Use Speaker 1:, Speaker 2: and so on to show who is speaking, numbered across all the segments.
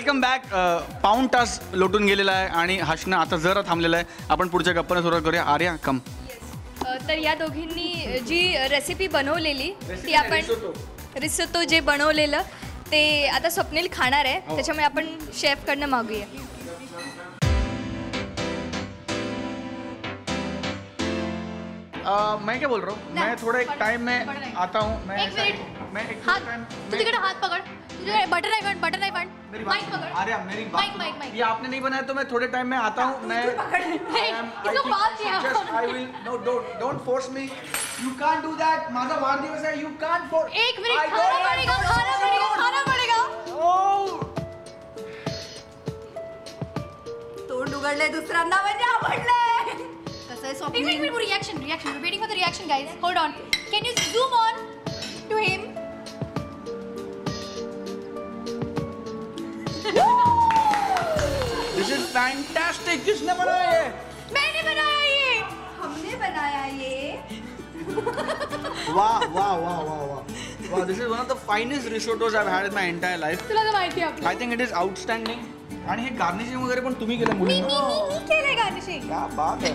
Speaker 1: Welcome back. पाऊण तास लोटून गेलेला आहे आणि हसणं आता जरा थांबलेलं आहे. आपण पुढच्या गप्पांना सुरुवात करूया. आर्या कम.
Speaker 2: तर या दोघींनी जी रेसिपी बनवलेली ती आपण रिसोटो जे बनवलेलं ते आता स्वप्नील खाणार आहे. त्याच्यामुळे आपण शेफकडनं मागूया.
Speaker 1: मैं क्या बोल रहा हूँ, मैं थोड़ा एक टाइम में आता हूँ. मैं
Speaker 3: एक मिनट. तू तिकडे हात पकड. तुझे बटर नाही पण माइक पकड़.
Speaker 1: आर्या मेरी बात.
Speaker 3: माइक.
Speaker 1: ये आपने नहीं बनाया तो मैं थोड़े टाइम में आता हूँ. मैं
Speaker 3: इसको बात KIA.
Speaker 1: I will no don't force me. You can't do that. माझा वाढदिवस आहे. You can't force.
Speaker 3: एक मिनिट. खाना पडेगा.
Speaker 2: तोंड उघडलंय दुसऱ्यांदा म्हणजे आवडलंय.
Speaker 3: कसं आहे स्वप्नील. एक minute. Reaction. Waiting for the reaction guys. Hold on. Can you zoom on to him.
Speaker 1: This is fantastic. किसने बनाया ये?
Speaker 3: मैंने बनाया ये.
Speaker 2: हमने बनाया ये.
Speaker 1: Wow. This is one of the finest risottos I've had in my entire life.
Speaker 3: तुला तर माहिती आहे आपलं.
Speaker 1: I think it is outstanding. आणि हे गार्निशिंग वगैरे पण तुम्ही केलं
Speaker 3: मी
Speaker 1: मुलींना.
Speaker 3: केलंय गार्निशिंग.
Speaker 1: क्या बात है.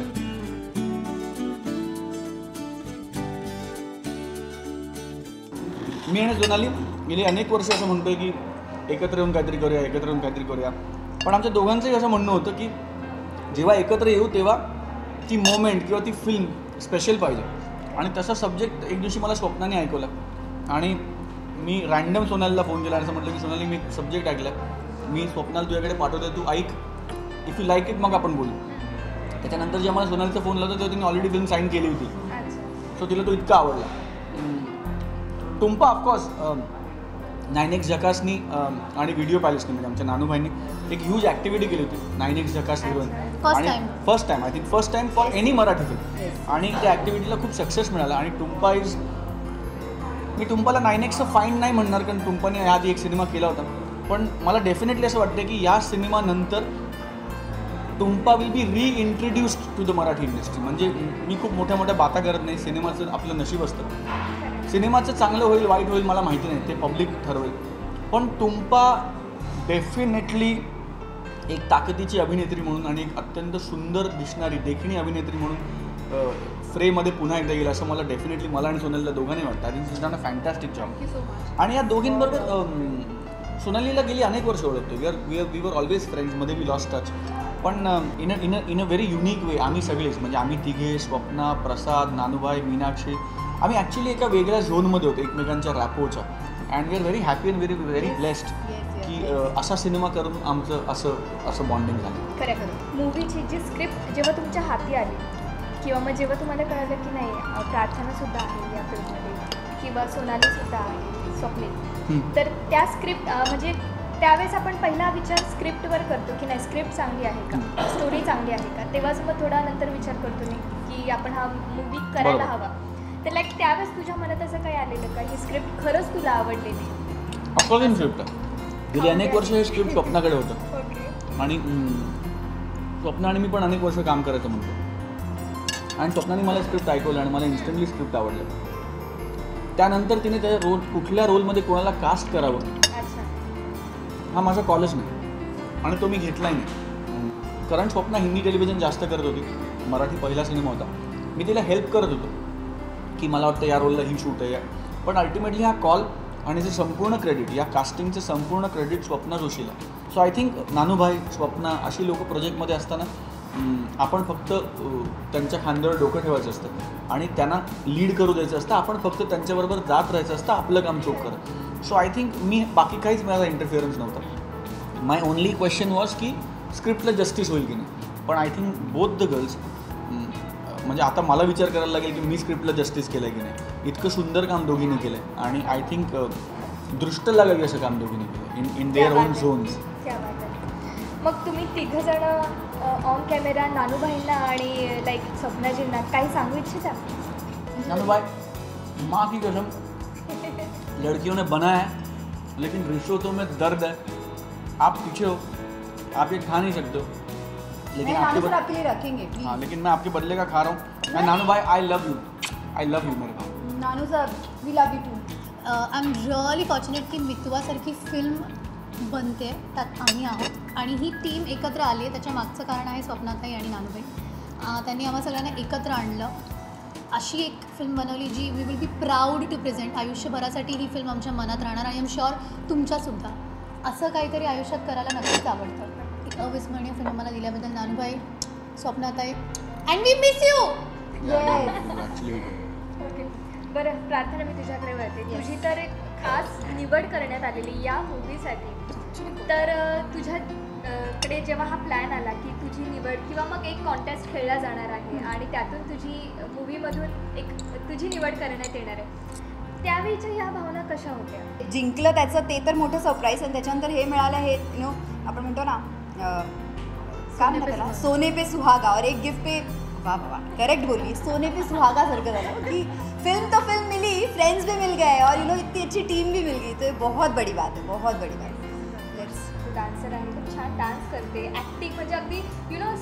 Speaker 1: मी आणि सोनाली गेली अनेक वर्ष असं म्हणतोय की एकत्र येऊन काहीतरी करूया. पण आमच्या दोघांचंही असं म्हणणं होतं की जेव्हा एकत्र येऊ तेव्हा ती मोमेंट किंवा ती फिल्म स्पेशल पाहिजे. आणि तसा सब्जेक्ट एक दिवशी मला स्वप्नाने ऐकवला आणि मी रँडम सोनालीला फोन केला आणि असं म्हटलं की सोनाली मी सब्जेक्ट ऐकला, मी स्वप्नाला तुझ्याकडे पाठवतो, तू ऐक, इफ यू लाईक इट मग आपण बोलू. त्याच्यानंतर जेव्हा मला सोनालीचा फोन लावला तेव्हा तिने ऑलरेडी फिल्म साईन केली होती. सो तिला तो इतका आवडला. टुंपा ऑफकोर्स 9X झकासनी आणि व्हिडिओ पॅलेसनी म्हणजे आमच्या नानूभाईंनी एक ह्यूज ॲक्टिव्हिटी केली होती 9X झकास हिरोईन. आणि first time I think first time for any Marathi film. आणि त्या ॲक्टिव्हिटीला खूप सक्सेस मिळाला. आणि टुंपा इज, मी टुंपाला 9Xचं फाईन नाही म्हणणार कारण टुंपाने आधी एक सिनेमा केला होता, पण मला डेफिनेटली असं वाटतं की या सिनेमानंतर Tumpa will be reintroduced to the Marathi industry. म्हणजे मी खूप मोठ्या बाता करत नाही, सिनेमाचं आपलं नशीब असतं. सिनेमाचं चांगलं होईल वाईट होईल मला माहिती नाही, ते पब्लिक ठरवेल. पण टुंपा डेफिनेटली एक ताकदीची अभिनेत्री म्हणून आणि एक अत्यंत सुंदर दिसणारी देखणी अभिनेत्री म्हणून फ्रेमध्ये पुन्हा एकदा येईल असं मला डेफिनेटली, मला आणि सोनालीला दोघांनी वाटतं. I think is done a fantastic job. आणि या दोघींबरोबर सोनालीला गेली अनेक वर्ष ओळखतो. We were always friends. मध्ये वी लॉस्ट टच. पण in a very unique way आम्ही सगळेच म्हणजे आम्ही तिघे, स्वप्ना, प्रसाद, नानूभाई, मीनाक्षी, आम्ही ॲक्च्युली एका वेगळ्या झोनमध्ये होतो एकमेकांच्या रॅपोच्या. And we are very happy and very blessed की असा सिनेमा करून आमचं असं बॉन्डिंग झालं.
Speaker 2: खरं मूवीची जी स्क्रिप्ट जेव्हा तुमच्या हाती आली किंवा मग जेव्हा तुम्हाला कळलं की नाही प्रार्थनासुद्धा आहे या फिल्ममध्ये किंवा सोनालीसुद्धा आहे, स्वप्नील, तर त्या स्क्रिप्ट म्हणजे त्यावेळेस आपण पहिला विचार स्क्रिप्टवर करतो की नाही स्क्रिप्ट चांगली आहे का, स्टोरी चांगली आहे का, तेव्हाच मग थोडा नंतर विचार करतो मी की आपण हा मूवी करायला हवा. तर लाईक त्यावेळेस तुझ्या मनात असं काही आलेलं का ही स्क्रिप्ट खरंच तुला आवडलेली?
Speaker 1: अफकोर्स स्क्रिप्ट गेली अनेक वर्ष हे स्क्रिप्ट स्वप्नाकडे होतं. आणि स्वप्न आणि मी पण अनेक वर्ष काम करायचं म्हणतो. आणि स्वप्नाने मला स्क्रिप्ट ऐकवलं आणि मला इन्स्टंटली स्क्रिप्ट आवडलं. त्यानंतर तिने त्या कुठल्या रोलमध्ये कोणाला कास्ट करावं हा माझा कॉलच नाही आणि तो मी घेतलाही नाही. कारण स्वप्ना हिंदी टेलिव्हिजन जास्त करत होती, मराठी पहिला सिनेमा होता. मी तिला हेल्प करत होतो की मला वाटतं या रोलला ही शूट आहे. पण अल्टिमेटली हा कॉल आणि जे संपूर्ण क्रेडिट, या कास्टिंगचं संपूर्ण क्रेडिट स्वप्ना जोशीला. So I think Nanubhai, Swapna अशी लोक प्रोजेक्टमध्ये असताना आपण फक्त त्यांच्या खांद्यावर डोकं ठेवायचं असतं आणि त्यांना लीड करू द्यायचं असतं. आपण फक्त त्यांच्याबरोबर जात राहायचं असतं आपलं काम चोख करत. सो आय थिंक मी बाकी काहीच माझा इंटरफिअरन्स नव्हता. माय ओनली क्वेश्चन वॉज की स्क्रिप्टला जस्टिस होईल की नाही. पण I think both the girls, म्हणजे आता मला विचार करायला लागेल की मी स्क्रिप्टला जस्टिस केलं आहे की नाही. इतकं सुंदर काम दोघींनी केलं आहे आणि आय थिंक दृष्ट लागावी असं काम दोघींनी केलं इन देअर ओन झोन्स.
Speaker 2: मग तुम्ही तिघंजण ऑन कॅमेरा नानूभाईंना आणि लाईक स्वप्नाजींना काही सांगू इच्छिता?
Speaker 1: नानूभाई, माँ की कसम, लड़कियों ने बनाया है लेकिन रिश्तों में दर्द है. आप पीछे हो, आप ये खा नहीं सकते हो, लेकिन आपके लिए रखेंगे. हाँ, लेकिन मैं आपके बदले का खा रहा हूँ. मैं नानू भाई, आई लव यू मेरे भाई.
Speaker 3: Nanu sir, we love you too. I am really fortunate की मितवासारखी फिल्म बनते त्यात आम्ही आहोत आणि ही टीम एकत्र आली आहे. त्याच्या मागचं कारण आहे स्वप्नाताई आणि नानूबाई. त्यांनी आम्हा सगळ्यांना एकत्र आणलं. अशी एक फिल्म बनवली जी we will be proud to present. आयुष्यभरासाठी ही फिल्म आमच्या मनात राहणार. आय एम शुअर तुमच्यासुद्धा असं काहीतरी आयुष्यात करायला नक्कीच आवडतं. एक अविस्मरणीय फिल्म मला दिल्याबद्दल नानूबाई, स्वप्नाताई, and we miss you.
Speaker 2: Okay, बरं प्रार्थना, मी तुझ्याकडे वळते. तुझी तर एक खास निवड करण्यात आलेली या मूवीसाठी. तर तुझ्याकडे जेव्हा हा प्लॅन आला की तुझी निवड किंवा मग एक कॉन्टेस्ट खेळला जाणार आहे आणि त्यातून तुझी मूवीमधून एक तुझी निवड करण्यात येणार आहे, त्यावेळीच्या ह्या भावना कशा होत्या?
Speaker 4: जिंकलं त्याचं ते तर मोठं सरप्राईज, आणि त्याच्यानंतर हे मिळालं हे आपण म्हणतो ना काय म्हणतात त्याला, सोने पे सुहागा और एक गिफ्ट पे. वाह वाह, करेक्ट बोली, सोने पे सुहागा सारखं झालं की फिल्म तो फिल्म मिली, फ्रेंड्स भी मिल गए और इतनी अच्छी टीम भी मिल गई. तो बहुत बड़ी बात है, बहुत बड़ी बात है.
Speaker 2: तू डान्सर आहे, खूप छान डान्स करते, ॲक्टिंग म्हणजे अगदी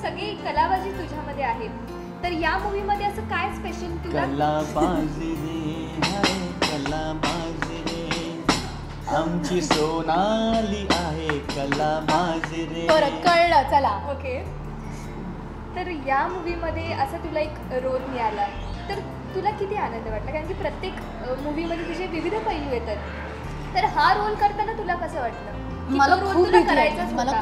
Speaker 2: सगळी कलाबाजी तुझ्यामध्ये आहे. तर या मूवीमध्ये असं काय स्पेशल तुला?
Speaker 1: कलाबाजी रे, कलाबाजी रे, आमची सोनाली आहे कलाबाजी रे.
Speaker 3: बरं कळलं, चला.
Speaker 2: ओके, तर या मूवीमध्ये असा तुला एक रोल मिळाला, तर तुला किती आनंद वाटला? कारण की प्रत्येक मूवीमध्ये तुझे विविध पैलू येतात. तर हा रोल करताना तुला कसं वाटलं?
Speaker 3: मला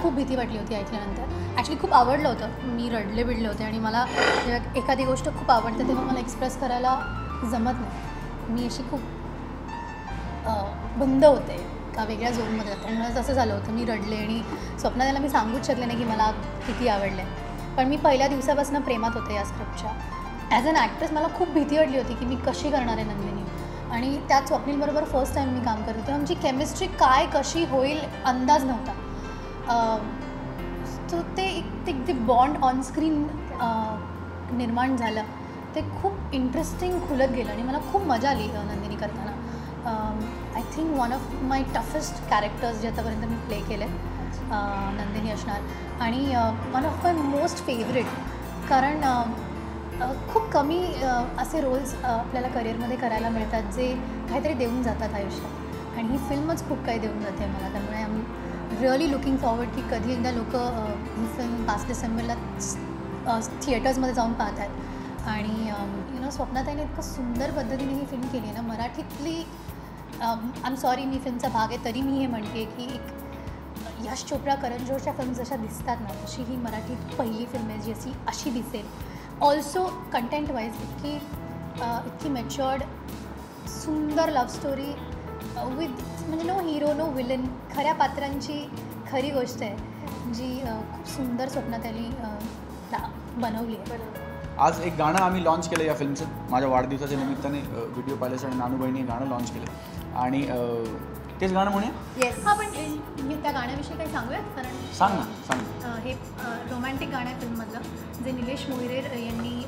Speaker 3: खूप भीती वाटली होती ऐकल्यानंतर. ॲक्च्युली खूप आवडलं होतं. मी रडले होते आणि मला जेव्हा एखादी गोष्ट खूप आवडते तेव्हा मला एक्सप्रेस करायला जमत नाही. मी अशी खूप बंद होते का वेगळ्या झोनमध्ये जाते. आणि मला तसं झालं होतं, मी रडले आणि स्वप्नाला मी सांगूच शकले नाही की मला किती आवडले. पण मी पहिल्या दिवसापासून प्रेमात होते या स्क्रिप्टच्या. ॲज अन ॲक्ट्रेस मला खूप भीती वाटली होती की मी कशी करणार आहे नंदिनी. आणि त्यात स्वप्नीलबरोबर फर्स्ट टाईम मी काम करत होते. आमची केमिस्ट्री काय कशी होईल अंदाज नव्हता. तो ते बॉन्ड ऑनस्क्रीन निर्माण झालं, ते खूप इंटरेस्टिंग खुलत गेलं आणि मला खूप मजा आली नंदिनी करताना. I think one of my toughest characters जे आतापर्यंत मी प्ले केले नंदिनी असणार. आणि one of my most favourite, कारण खूप कमी असे रोल्स आपल्याला करिअरमध्ये करायला मिळतात जे काहीतरी देऊन जातात आयुष्यात, आणि ही फिल्मच खूप काही देऊन जाते मला. त्यामुळे I am really looking forward की कधी एकदा लोक ही फिल्म 5 डिसेंबरला थिएटर्समध्ये जाऊन पाहत आहेत. आणि स्वप्नाताईने इतकं सुंदर पद्धतीने ही फिल्म केली आहे ना मराठीतली. आय एम सॉरी, मी फिल्मचा भाग आहे तरी मी हे म्हणते की एक यश चोप्रा, करण जोहरच्या फिल्म जशा दिसतात ना तशी ही मराठीत पहिली फिल्म आहे जी अशी दिसेल. ऑल्सो कंटेंट वाईज इतकी मॅच्युअर्ड, सुंदर लव्ह स्टोरी विथ म्हणजे नो हिरो नो विलन, खऱ्या पात्रांची खरी गोष्ट आहे जी खूप सुंदर स्वप्नाताईंनी बनवली आहे.
Speaker 1: आज एक गाणं आम्ही लॉन्च केलं या फिल्मचं. माझ्या वाढदिवसाच्या निमित्ताने व्हिडिओ पाहिल्याचं आणि नानूबाईंनी गाणं लॉन्च केलं आणि तेच गाणं म्हणूया.
Speaker 4: येस,
Speaker 3: हां, पण मी त्या गाण्याविषयी काही सांगूयात? कारण
Speaker 1: सांग.
Speaker 3: हे रोमॅन्टिक गाणं आहे फिल्ममधलं, जे निलेश मोहिरे यांनी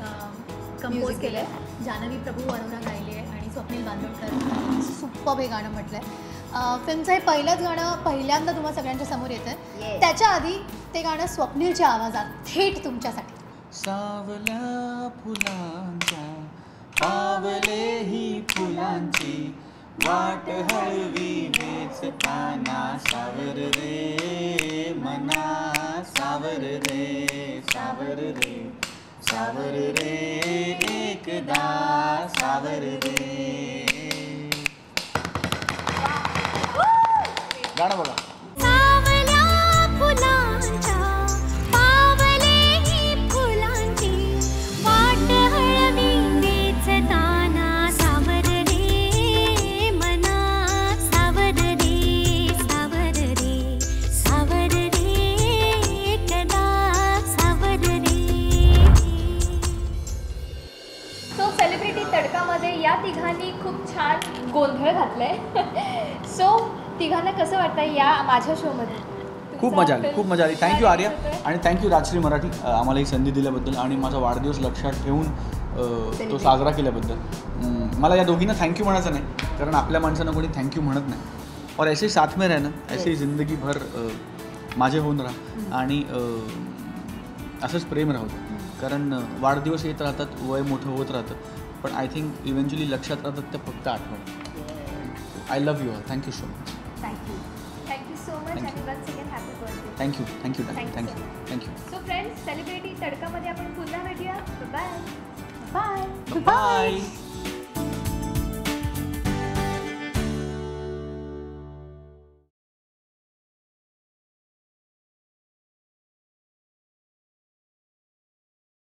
Speaker 3: कंपोज केलं आहे. जान्हवी प्रभू अरोरा गायली आहे आणि स्वप्नील बांदोडकर सुपर्ब हे गाणं म्हटलं आहे. फिल्मचं हे पहिलंच गाणं पहिल्यांदा तुम्हा सगळ्यांच्या समोर येतं आहे. त्याच्या आधी ते गाणं स्वप्नीलच्या आवाजात थेट तुमच्यासाठी.
Speaker 1: सावल्या फुलांच्या पावले ही फुलांची वाट हळवी वेचताना, सावर रे मना, सावर रे, सावर रे, सावर रे एकदा, सावर रे. गाणं बघा.
Speaker 2: या तिघांनी खूप छान गोंधळ घातलाय. सो तिघांना कसं वाटतं या माझ्या शोमध्ये?
Speaker 1: खूप मजा आली. थँक्यू आर्या आणि थँक्यू राजश्री मराठी आम्हाला ही संधी दिल्याबद्दल आणि माझा वाढदिवस लक्षात ठेवून तो साजरा केल्याबद्दल. मला या दोघींना थँक्यू म्हणायचं नाही, कारण आपल्या माणसांना कोणी थँक्यू म्हणत नाही. और ऐसे साथ में रहना, ऐसे जिंदगी भर माझे होऊन राहा आणि असंच प्रेम राहू दे. कारण वाढदिवस येत राहतात, वय मोठं होत राहतं, पण आय थिंक इव्हेंच्युअली लक्षात राहतात त्या फक्त आठवण. I love you all. Thank you so much.
Speaker 4: Thank you.
Speaker 2: Thank you so much
Speaker 1: Thank
Speaker 2: आणि once again happy birthday.
Speaker 1: Thank you thank you
Speaker 2: Thank you
Speaker 1: thank you
Speaker 2: so
Speaker 1: thank you
Speaker 2: so friends celebrity तडकामध्ये आपण पुन्हा भेटूया. Bye
Speaker 3: bye
Speaker 1: bye